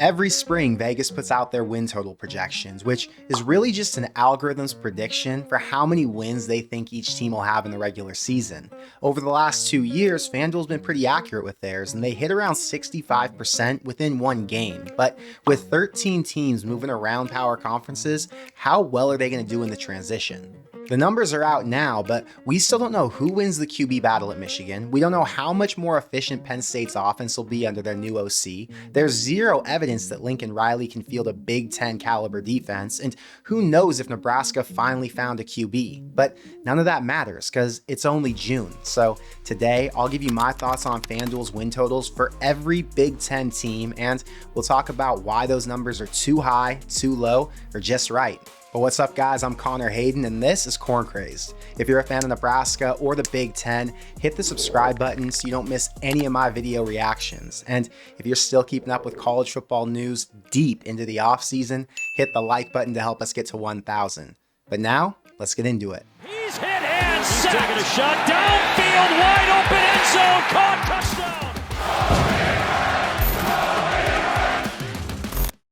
Every spring, Vegas puts out their win total projections, which is really just an algorithm's prediction for how many wins they think each team will have in the regular season. Over the last 2 years, Fanduel's been pretty accurate with theirs, and they hit around 65% within one game. But with 13 teams moving around power conferences, how well are they going to do in the transition? The numbers are out now, but we still don't know who wins the QB battle at Michigan. We don't know how much more efficient Penn State's offense will be under their new OC. There's zero evidence that Lincoln Riley can field a Big Ten caliber defense, and who knows if Nebraska finally found a QB. But none of that matters because it's only June. So today, I'll give you my thoughts on Fanduel's win totals for every Big Ten team, and we'll talk about why those numbers are too high, too low, or just right. But what's up, guys? I'm Connor Hayden, and this is Corn Crazed. If you're a fan of Nebraska or the Big Ten, hit the subscribe button so you don't miss any of my video reactions. And if you're still keeping up with college football news deep into the offseason, hit the like button to help us get to 1,000. But now, let's get into it. He's hit and sacked. He's taking a shot downfield, wide open end zone, caught, touchdown.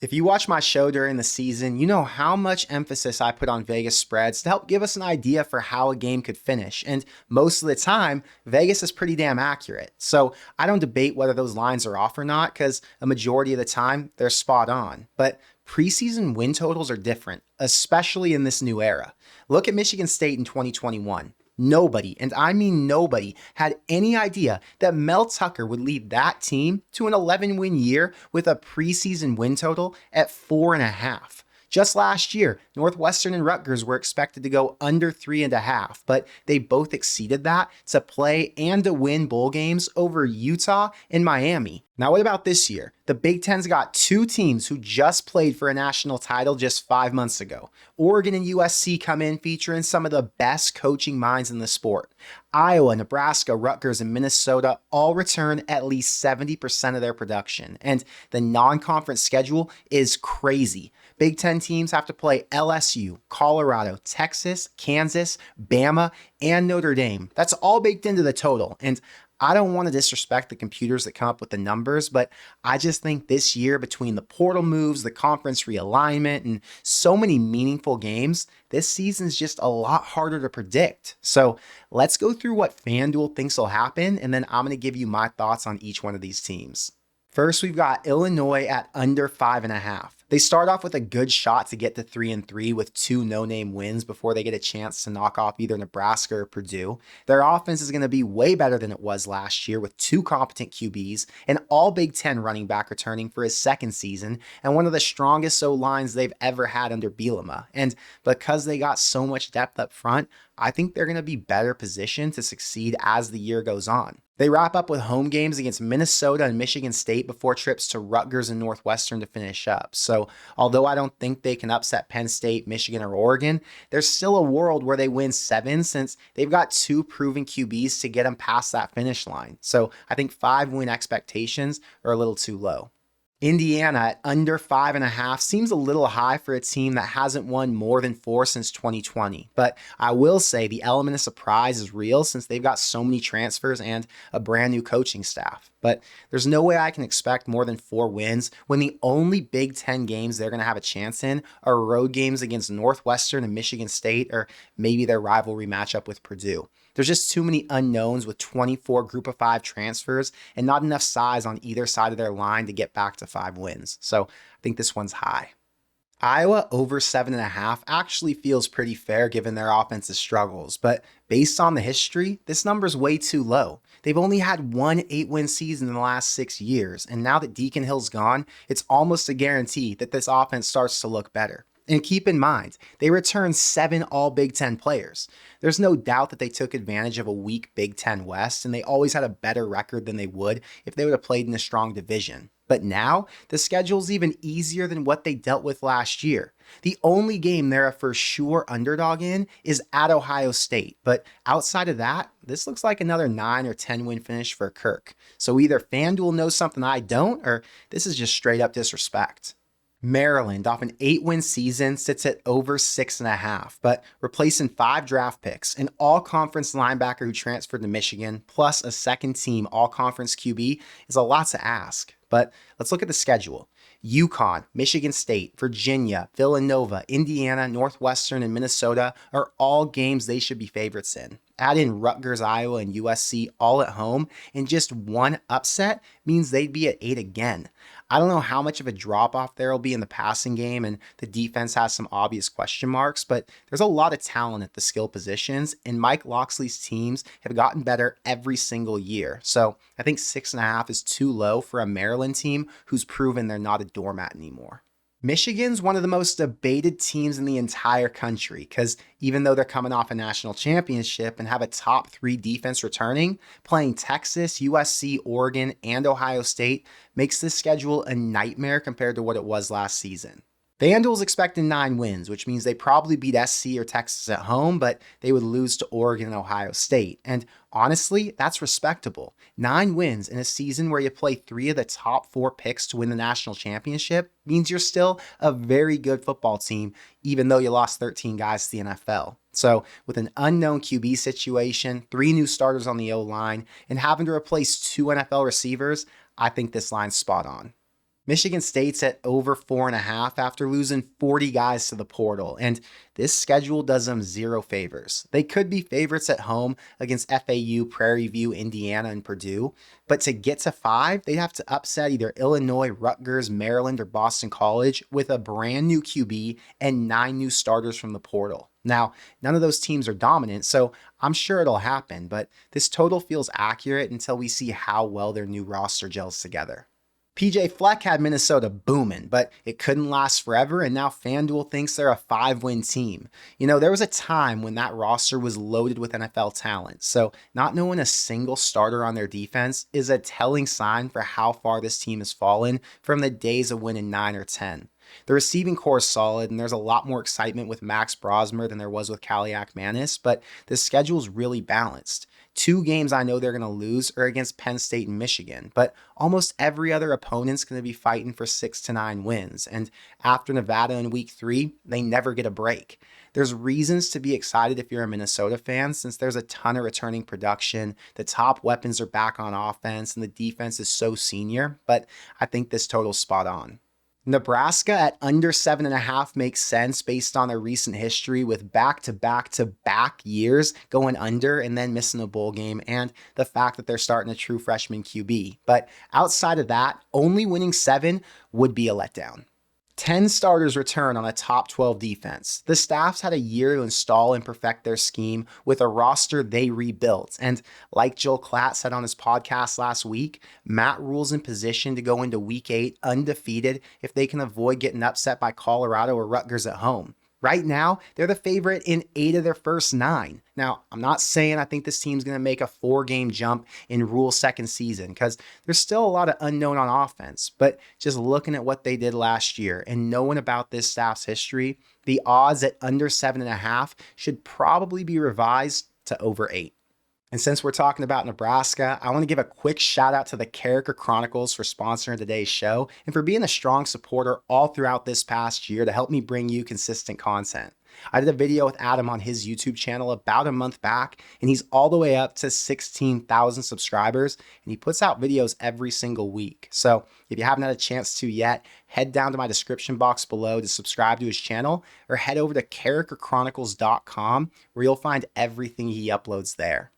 If you watch my show during the season, you know how much emphasis I put on Vegas spreads to help give us an idea for how a game could finish. And most of the time, Vegas is pretty damn accurate. So I don't debate whether those lines are off or not, because a majority of the time, they're spot on. But preseason win totals are different, especially in this new era. Look at Michigan State in 2021. Nobody, and I mean nobody, had any idea that Mel Tucker would lead that team to an 11-win year with a preseason win total at 4.5. Just last year, Northwestern and Rutgers were expected to go under 3.5, but they both exceeded that to play and to win bowl games over Utah and Miami. Now, what about this year? The Big Ten's got two teams who just played for a national title just 5 months ago. Oregon and USC come in featuring some of the best coaching minds in the sport. Iowa, Nebraska, Rutgers, and Minnesota all return at least 70% of their production. And the non-conference schedule is crazy. Big Ten teams have to play LSU, Colorado, Texas, Kansas, Bama, and Notre Dame. That's all baked into the total. And I don't want to disrespect the computers that come up with the numbers, but I just think this year, between the portal moves, the conference realignment, and so many meaningful games, this season's just a lot harder to predict. So let's go through what FanDuel thinks will happen, and then I'm going to give you my thoughts on each one of these teams. First, we've got Illinois at under 5.5. They start off with a good shot to get to 3-3 with 2 no-name wins before they get a chance to knock off either Nebraska or Purdue. Their offense is going to be way better than it was last year with 2 competent QBs, an all Big Ten running back returning for his second season, and one of the strongest O-lines they've ever had under Bielema. And because they got so much depth up front, I think they're going to be better positioned to succeed as the year goes on. They wrap up with home games against Minnesota and Michigan State before trips to Rutgers and Northwestern to finish up. So although I don't think they can upset Penn State, Michigan, or Oregon, there's still a world where they win 7 since they've got 2 proven QBs to get them past that finish line. So I think 5-win expectations are a little too low. Indiana at under 5.5 seems a little high for a team that hasn't won more than 4 since 2020. But I will say the element of surprise is real since they've got so many transfers and a brand new coaching staff. But there's no way I can expect more than 4 wins when the only Big Ten games they're going to have a chance in are road games against Northwestern and Michigan State, or maybe their rivalry matchup with Purdue. There's just too many unknowns with 24 Group of 5 transfers and not enough size on either side of their line to get back to 5 wins. So I think this one's high. Iowa over 7.5 actually feels pretty fair given their offensive struggles, but based on the history, this number's way too low. They've only had 1 8-win season in the last 6 years, and now that Deacon Hill's gone, it's almost a guarantee that this offense starts to look better. And keep in mind, they returned 7 all Big Ten players. There's no doubt that they took advantage of a weak Big Ten West, and they always had a better record than they would if they would have played in a strong division. But now, the schedule's even easier than what they dealt with last year. The only game they're a for sure underdog in is at Ohio State, but outside of that, this looks like another 9 or 10 win finish for Kirk. So either FanDuel knows something I don't, or this is just straight up disrespect. Maryland, off an 8-win season, sits at over 6.5, but replacing 5 draft picks, an all-conference linebacker who transferred to Michigan, plus a second-team all-conference QB is a lot to ask. But let's look at the schedule. UConn, Michigan State, Virginia, Villanova, Indiana, Northwestern, and Minnesota are all games they should be favorites in. Add in Rutgers, Iowa, and USC all at home, and just one upset means they'd be at 8 again. I don't know how much of a drop-off there will be in the passing game, and the defense has some obvious question marks, but there's a lot of talent at the skill positions, and Mike Locksley's teams have gotten better every single year. So I think 6.5 is too low for a Maryland team who's proven they're not a doormat anymore. Michigan's one of the most debated teams in the entire country because even though they're coming off a national championship and have a top 3 defense returning, playing Texas, USC, Oregon, and Ohio State makes this schedule a nightmare compared to what it was last season. Fanduel's expecting 9 wins, which means they probably beat SC or Texas at home, but they would lose to Oregon and Ohio State. And honestly, that's respectable. 9 wins in a season where you play 3 of the top 4 picks to win the national championship means you're still a very good football team, even though you lost 13 guys to the NFL. So with an unknown QB situation, 3 new starters on the O-line, and having to replace 2 NFL receivers, I think this line's spot on. Michigan State's at over 4.5 after losing 40 guys to the portal, and this schedule does them 0 favors. They could be favorites at home against FAU, Prairie View, Indiana, and Purdue, but to get to 5, they'd have to upset either Illinois, Rutgers, Maryland, or Boston College with a brand new QB and 9 new starters from the portal. Now, none of those teams are dominant, so I'm sure it'll happen, but this total feels accurate until we see how well their new roster gels together. PJ Fleck had Minnesota booming, but it couldn't last forever, and now Fanduel thinks they're a 5-win team. You know, there was a time when that roster was loaded with NFL talent, so not knowing a single starter on their defense is a telling sign for how far this team has fallen from the days of winning 9 or 10. The receiving core is solid, and there's a lot more excitement with Max Brosmer than there was with Kaliak Manis, but the schedule's really balanced. 2 games I know they're going to lose are against Penn State and Michigan, but almost every other opponent's going to be fighting for 6 to 9 wins, and after Nevada in week 3, they never get a break. There's reasons to be excited if you're a Minnesota fan since there's a ton of returning production, the top weapons are back on offense, and the defense is so senior, but I think this total's spot on. Nebraska at under 7.5 makes sense based on their recent history with back-to-back-to-back years going under and then missing a bowl game and the fact that they're starting a true freshman QB. But outside of that, only winning 7 would be a letdown. 10 starters return on a top 12 defense. The staff's had a year to install and perfect their scheme with a roster they rebuilt. And like Joel Klatt said on his podcast last week, Matt Rule's in position to go into week 8 undefeated if they can avoid getting upset by Colorado or Rutgers at home. Right now, they're the favorite in 8 of their first 9. Now, I'm not saying I think this team's going to make a 4-game jump in Rule's second season because there's still a lot of unknown on offense, but just looking at what they did last year and knowing about this staff's history, the odds at under 7.5 should probably be revised to over 8. And since we're talking about Nebraska, I want to give a quick shout out to the Character Chronicles for sponsoring today's show and for being a strong supporter all throughout this past year to help me bring you consistent content. I did a video with Adam on his YouTube channel about a month back, and he's all the way up to 16,000 subscribers, and he puts out videos every single week. So if you haven't had a chance to yet, head down to my description box below to subscribe to his channel, or head over to characterchronicles.com where you'll find everything he uploads there.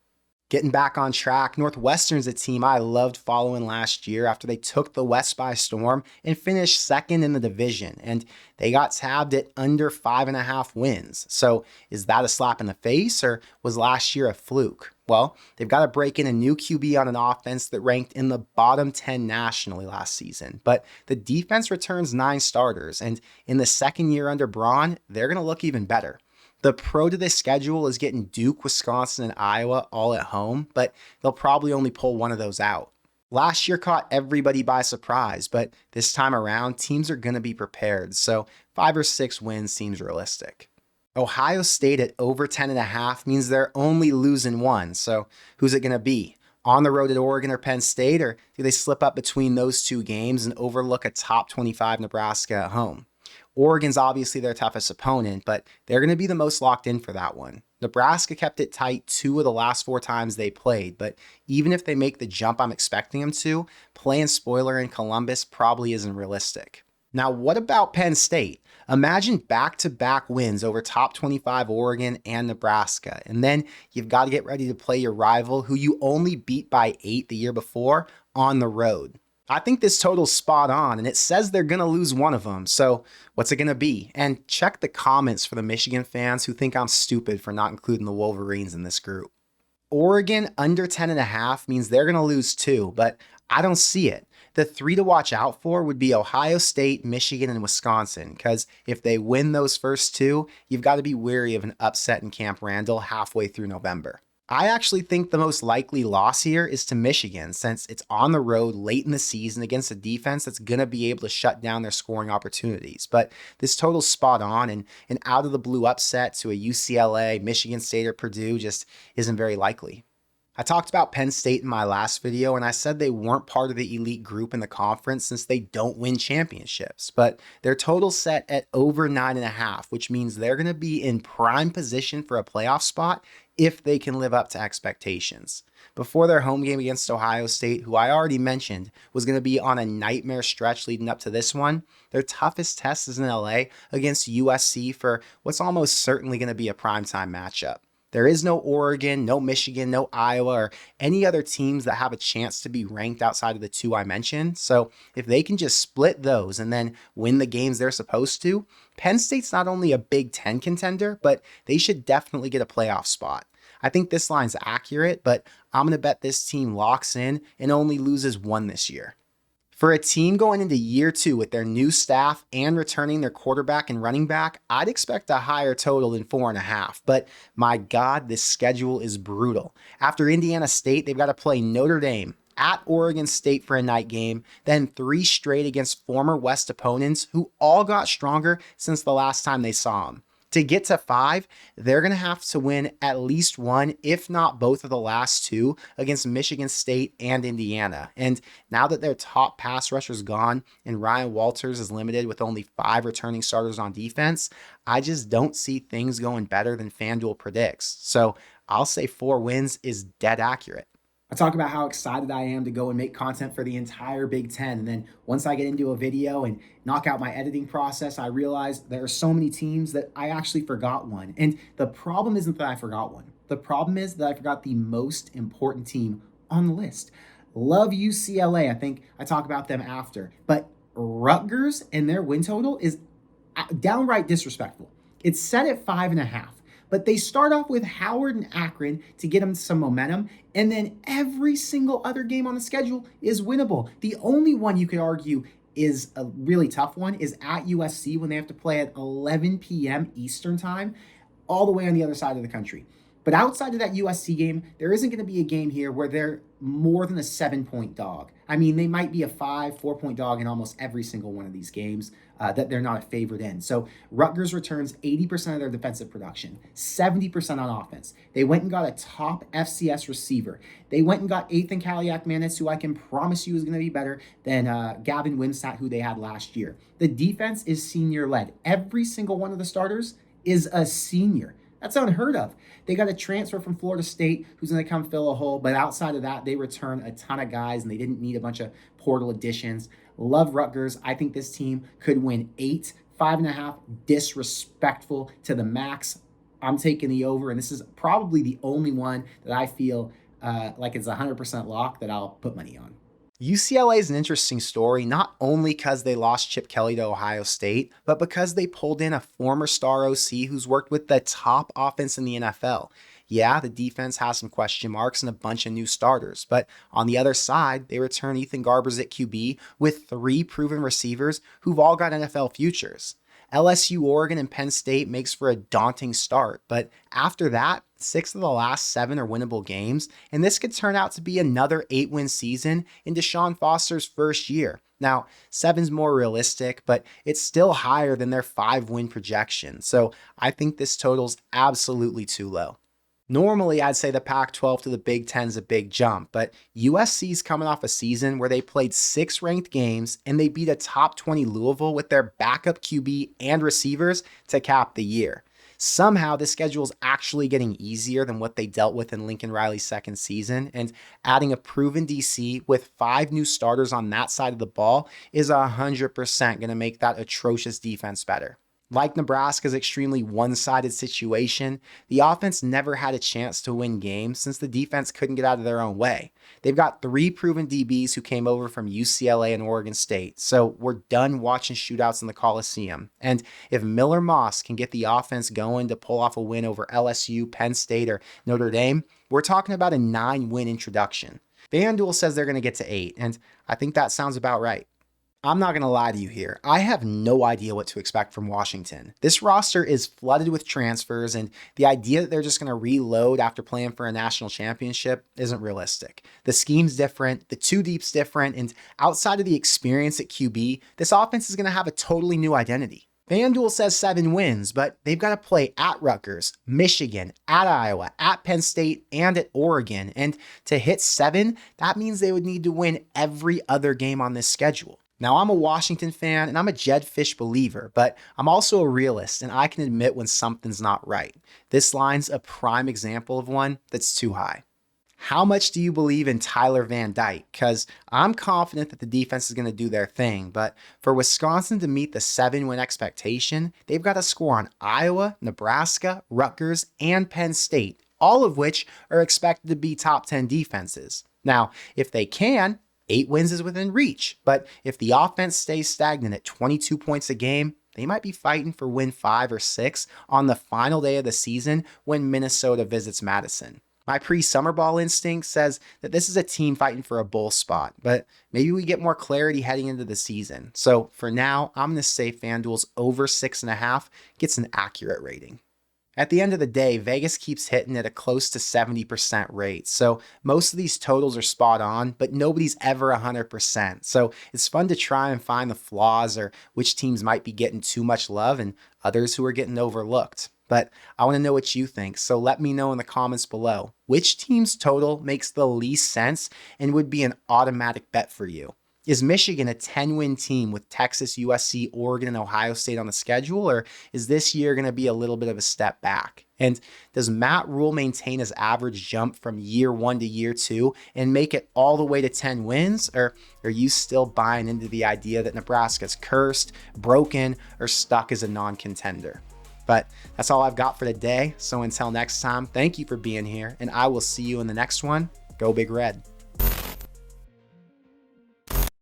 Getting back on track, Northwestern's a team I loved following last year after they took the West by storm and finished second in the division, and they got tabbed at under 5.5 wins. So is that a slap in the face, or was last year a fluke? Well, they've got to break in a new QB on an offense that ranked in the bottom 10 nationally last season, but the defense returns 9 starters, and in the second year under Braun, they're going to look even better. The pro to this schedule is getting Duke, Wisconsin, and Iowa all at home, but they'll probably only pull one of those out. Last year caught everybody by surprise, but this time around, teams are going to be prepared, so 5 or 6 wins seems realistic. Ohio State at over 10.5 means they're only losing 1, so who's it going to be? On the road at Oregon or Penn State, or do they slip up between those 2 games and overlook a top 25 Nebraska at home? Oregon's obviously their toughest opponent, but they're going to be the most locked in for that one. Nebraska kept it tight 2 of the last 4 times they played, but even if they make the jump I'm expecting them to, playing spoiler in Columbus probably isn't realistic. Now, what about Penn State? Imagine back-to-back wins over top 25 Oregon and Nebraska. And then you've got to get ready to play your rival, who you only beat by 8 the year before, on the road. I think this total's spot on, and it says they're going to lose one of them. So what's it going to be? And check the comments for the Michigan fans who think I'm stupid for not including the Wolverines in this group. Oregon under 10.5 means they're going to lose too, but I don't see it. The 3 to watch out for would be Ohio State, Michigan, and Wisconsin, because if they win those first 2, you've got to be wary of an upset in Camp Randall halfway through November. I actually think the most likely loss here is to Michigan, since it's on the road late in the season against a defense that's going to be able to shut down their scoring opportunities. But this total's spot on, and an out-of-the-blue upset to a UCLA, Michigan State, or Purdue just isn't very likely. I talked about Penn State in my last video, and I said they weren't part of the elite group in the conference since they don't win championships, but their total's set at over 9.5, which means they're going to be in prime position for a playoff spot if they can live up to expectations. Before their home game against Ohio State, who I already mentioned was going to be on a nightmare stretch leading up to this one, their toughest test is in LA against USC for what's almost certainly going to be a primetime matchup. There is no Oregon, no Michigan, no Iowa, or any other teams that have a chance to be ranked outside of the 2 I mentioned. So if they can just split those and then win the games they're supposed to, Penn State's not only a Big Ten contender, but they should definitely get a playoff spot. I think this line's accurate, but I'm going to bet this team locks in and only loses 1 this year. For a team going into year 2 with their new staff and returning their quarterback and running back, I'd expect a higher total than 4.5. But my God, this schedule is brutal. After Indiana State, they've got to play Notre Dame, at Oregon State for a night game, then 3 straight against former West opponents who all got stronger since the last time they saw them. To get to 5, they're going to have to win at least 1, if not both of the last 2 against Michigan State and Indiana. And now that their top pass rusher is gone and Ryan Walters is limited with only 5 returning starters on defense, I just don't see things going better than Fanduel predicts. So I'll say 4 wins is dead accurate. I talk about how excited I am to go and make content for the entire Big Ten. And then once I get into a video and knock out my editing process, I realize there are so many teams that I actually forgot one. And the problem isn't that I forgot one. The problem is that I forgot the most important team on the list. Love UCLA. I think I talk about them after. But Rutgers and their win total is downright disrespectful. It's set at 5.5. But they start off with Howard and Akron to get them some momentum, and then every single other game on the schedule is winnable. The only one you could argue is a really tough one is at USC when they have to play at 11 p.m. Eastern time, all the way on the other side of the country. But outside of that USC game, there isn't going to be a game here where they're more than a 7-point dog. I mean, they might be a 4-point dog in almost every single one of these games that they're not a favorite in. So Rutgers returns 80% of their defensive production, 70% on offense. They went and got a top FCS receiver. They went and got Ethan Kaliak-Manis, who I can promise you is going to be better than Gavin Wimsatt, who they had last year. The defense is senior-led. Every single one of the starters is a senior. That's unheard of. They got a transfer from Florida State who's going to come fill a hole, but outside of that, they return a ton of guys, and they didn't need a bunch of portal additions. Love Rutgers. I think this team could win 8, 5.5, disrespectful to the max. I'm taking the over, and this is probably the only one that I feel like it's 100% lock that I'll put money on. UCLA is an interesting story, not only because they lost Chip Kelly to Ohio State, but because they pulled in a former star OC who's worked with the top offense in the NFL. Yeah, the defense has some question marks and a bunch of new starters, but on the other side, they return Ethan Garbers at QB with 3 proven receivers who've all got NFL futures. LSU, Oregon, and Penn State makes for a daunting start, but after that, 6 of the last 7 are winnable games, and this could turn out to be another 8-win season in Deshaun Foster's first year. Now, 7's more realistic, but it's still higher than their 5-win projection, so I think this total's absolutely too low. Normally, I'd say the Pac-12 to the Big Ten is a big jump, but USC's coming off a season where they played 6 ranked games and they beat a top 20 Louisville with their backup QB and receivers to cap the year. Somehow, this schedule is actually getting easier than what they dealt with in Lincoln Riley's second season, and adding a proven DC with 5 new starters on that side of the ball is 100% going to make that atrocious defense better. Like Nebraska's extremely one-sided situation, the offense never had a chance to win games since the defense couldn't get out of their own way. They've got 3 proven DBs who came over from UCLA and Oregon State, so we're done watching shootouts in the Coliseum. And if Miller Moss can get the offense going to pull off a win over LSU, Penn State, or Notre Dame, we're talking about a 9-win introduction. Fanduel says they're going to get to 8, and I think that sounds about right. I'm not going to lie to you here. I have no idea what to expect from Washington. This roster is flooded with transfers, and the idea that they're just going to reload after playing for a national championship isn't realistic. The scheme's different, the 2 deep's different, and outside of the experience at QB, this offense is going to have a totally new identity. Fanduel says 7 wins, but they've got to play at Rutgers, Michigan, at Iowa, at Penn State, and at Oregon. And to hit 7, that means they would need to win every other game on this schedule. Now, I'm a Washington fan and I'm a Jed Fish believer, but I'm also a realist and I can admit when something's not right. This line's a prime example of one that's too high. How much do you believe in Tyler Van Dyke? Because I'm confident that the defense is going to do their thing, but for Wisconsin to meet the 7-win expectation, they've got to score on Iowa, Nebraska, Rutgers, and Penn State, all of which are expected to be top 10 defenses. Now, if they can, 8 wins is within reach, but if the offense stays stagnant at 22 points a game, they might be fighting for win 5 or 6 on the final day of the season when Minnesota visits Madison. My pre-summer ball instinct says that this is a team fighting for a bowl spot, but maybe we get more clarity heading into the season. So for now, I'm going to say FanDuel's over 6.5 gets an accurate rating. At the end of the day, Vegas keeps hitting at a close to 70% rate, so most of these totals are spot on, but nobody's ever 100%. So it's fun to try and find the flaws or which teams might be getting too much love and others who are getting overlooked. But I want to know what you think, so let me know in the comments below. Which team's total makes the least sense and would be an automatic bet for you? Is Michigan a 10-win team with Texas, USC, Oregon, and Ohio State on the schedule, or is this year going to be a little bit of a step back? And does Matt Rule maintain his average jump from year 1 to year 2 and make it all the way to 10 wins, or are you still buying into the idea that Nebraska's cursed, broken, or stuck as a non-contender? But that's all I've got for today, so until next time, thank you for being here, and I will see you in the next one. Go Big Red.